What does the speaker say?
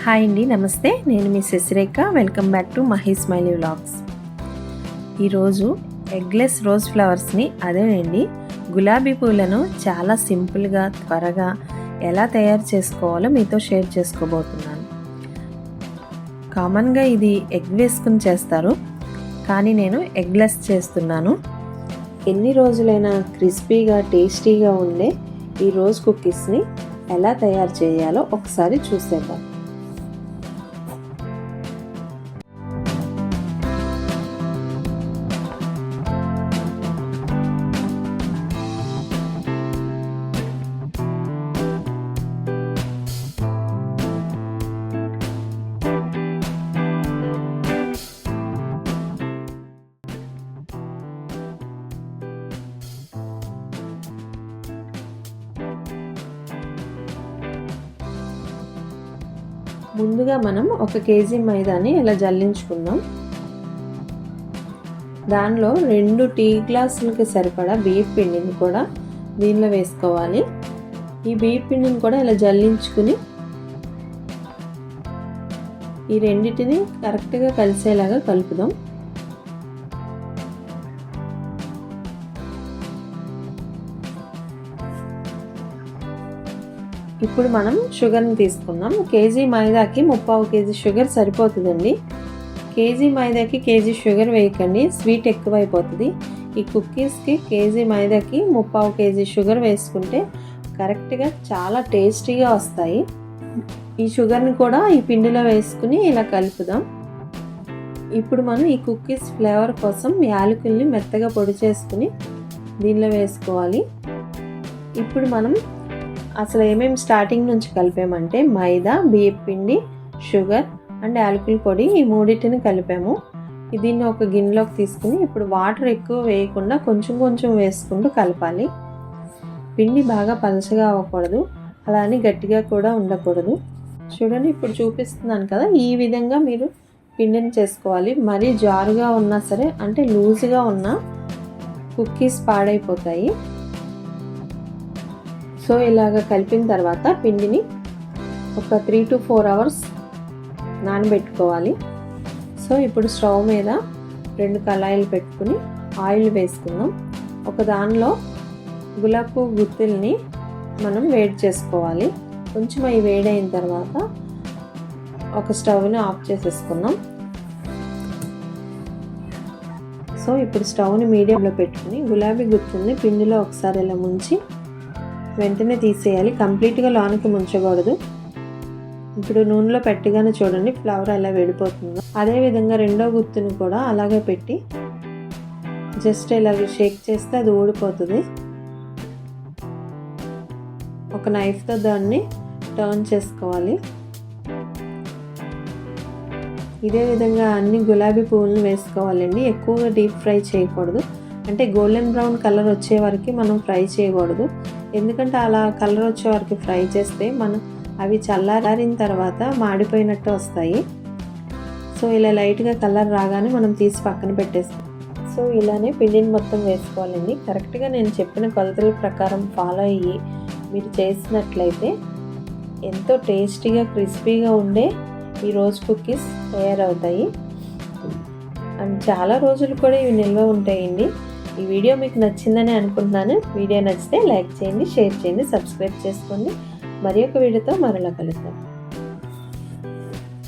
Hi అండి, నమస్తే. నేను మీ Sasirekha. Welcome back to Mahi smiley vlogs. ఈరోజు ఎగ్లెస్ రోజ్ ఫ్లవర్స్ని, అదేనండి గులాబీ పూలను చాలా సింపుల్గా త్వరగా ఎలా తయారు చేసుకోవాలో మీతో షేర్ చేసుకోబోతున్నాను. కామన్గా ఇది ఎగ్ వేసుకుని చేస్తారు, కానీ నేను ఎగ్లెస్ చేస్తున్నాను. ఎన్ని రోజులైనా క్రిస్పీగా టేస్టీగా ఉండే ఈ రోజ్ కుకీస్ని ఎలా తయారు చేయాలో ఒకసారి చూసేద్దాం. ముందుగా మనం 1 కేజీ మైదాని ఇలా జల్లించుకుందాం. దానిలో 2 టీ గ్లాసులకి సరిపడా బియ్యం పిండిని కూడా దీనిలో వేసుకోవాలి. ఈ బియ్యం పిండిని కూడా ఇలా జల్లించుకుని ఈ రెండింటిని కరెక్ట్గా కలిసేలాగా కలుపుదాం. ఇప్పుడు మనం షుగర్ని తీసుకుందాం. కేజీ మైదాకి 3/4 కేజీ షుగర్ సరిపోతుందండి. కేజీ మైదాకి కేజీ షుగర్ వేయకండి, స్వీట్ ఎక్కువైపోతుంది. ఈ కుకీస్కి కేజీ మైదాకి 3/4 కేజీ షుగర్ వేసుకుంటే కరెక్ట్గా చాలా టేస్టీగా వస్తాయి. ఈ షుగర్ని కూడా ఈ పిండిలో వేసుకుని ఇలా కలుపుదాం. ఇప్పుడు మనం ఈ కుకీస్ ఫ్లేవర్ కోసం యాలకుల్ని మెత్తగా పొడి చేసుకుని దీనిలో వేసుకోవాలి. ఇప్పుడు మనం అసలు ఏమేమి స్టార్టింగ్ నుంచి కలిపామంటే మైదా, బియ్యం పిండి, షుగర్ అండ్ యాలకుల పొడి, ఈ మూడింటిని కలిపాము. దీన్ని ఒక గిన్నెలోకి తీసుకుని ఇప్పుడు వాటర్ ఎక్కువ వేయకుండా కొంచెం కొంచెం వేసుకుంటూ కలపాలి. పిండి బాగా పలచగా అవ్వకూడదు, అలానే గట్టిగా కూడా ఉండకూడదు. చూడండి, ఇప్పుడు చూపిస్తున్నాను కదా, ఈ విధంగా మీరు పిండిని చేసుకోవాలి. మరీ జారుగా ఉన్నా సరే, అంటే లూజ్గా ఉన్న కుకీస్ పాడైపోతాయి. సో ఇలాగ కలిపిన తర్వాత పిండిని ఒక 3 to 4 hours నానబెట్టుకోవాలి. సో ఇప్పుడు స్టవ్ మీద 2 కళాయిలు పెట్టుకుని ఆయిల్ వేసుకుందాం. ఒక దానిలో గులాబీ పువ్వు గుత్తుల్ని మనం వేడి చేసుకోవాలి. కొంచెం అవి వేడైన తర్వాత ఒక స్టవ్ని ఆఫ్ చేసేసుకుందాం. సో ఇప్పుడు స్టవ్ని మీడియంలో పెట్టుకుని గులాబీ గుత్తుల్ని పిండిలో ఒకసారి ఇలా ముంచి వెంటనే తీసేయాలి. కంప్లీట్గా లోనికి ముంచకూడదు. ఇప్పుడు నూనెలో పెట్టగానే చూడండి ఫ్లవర్ ఎలా వేడిపోతుందో. అదేవిధంగా రెండో గుత్తుని కూడా అలాగే పెట్టి జస్ట్ ఇలా షేక్ చేస్తే అది ఊడిపోతుంది. ఒక నైఫ్తో దాన్ని టర్న్ చేసుకోవాలి. ఇదే విధంగా అన్ని గులాబీ పువ్వులను వేసుకోవాలండి. ఎక్కువగా డీప్ ఫ్రై చేయకూడదు, అంటే గోల్డెన్ బ్రౌన్ కలర్ వచ్చే వరకు మనం ఫ్రై చేయకూడదు. ఎందుకంటే అలా కలర్ వచ్చే వరకు ఫ్రై చేస్తే అవి చల్లారిన తర్వాత మాడిపోయినట్టు వస్తాయి. సో ఇలా లైట్గా కలర్ రాగానే మనం తీసి పక్కన పెట్టేస్తాం. సో ఇలానే పిండిని మొత్తం వేసుకోవాలండి. కరెక్ట్గా నేను చెప్పిన కొలతల ప్రకారం ఫాలో అయ్యి మీరు చేసినట్లయితే ఎంతో టేస్టీగా క్రిస్పీగా ఉండే ఈ రోజ్ కుకీస్ తయారవుతాయి. అండ్ చాలా రోజులు కూడా ఇవి నిల్వ ఉంటాయండి. ఈ వీడియో మీకు నచ్చిందని అనుకుంటున్నాను. వీడియో నచ్చితే లైక్ చేయండి, షేర్ చేయండి, సబ్స్క్రైబ్ చేసుకోండి. మరి ఒక వీడియోతో మరలా కలుద్దాం.